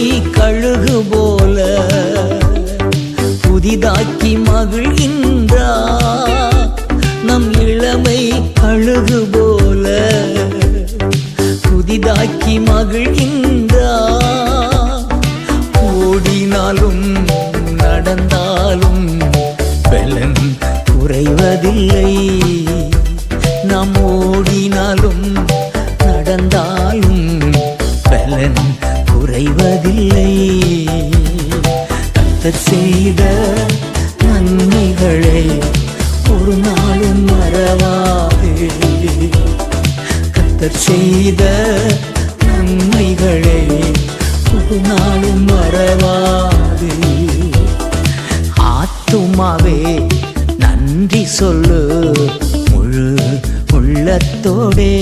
கழுகு போல புதிதாக்கி மகிழ்கின்றார். நம் இளமை கழுகு போல புதிதாக்கி மகிழ்கின்றார். ஓடினாலும் நடந்தாலும் பலன் குறைவதில்லை. நாம் ஓடினாலும் நடந்தாலும் பலன் குறைவதில்லை. கர்த்தர் செய்த நன்மைகளை ஒரு நாளும் மறவாதே. கர்த்தர் செய்த நன்மைகளை ஒரு நாளும் மறவாதே. ஆத்துமாவே நன்றி சொல்லு முழு உள்ளத்தோடே.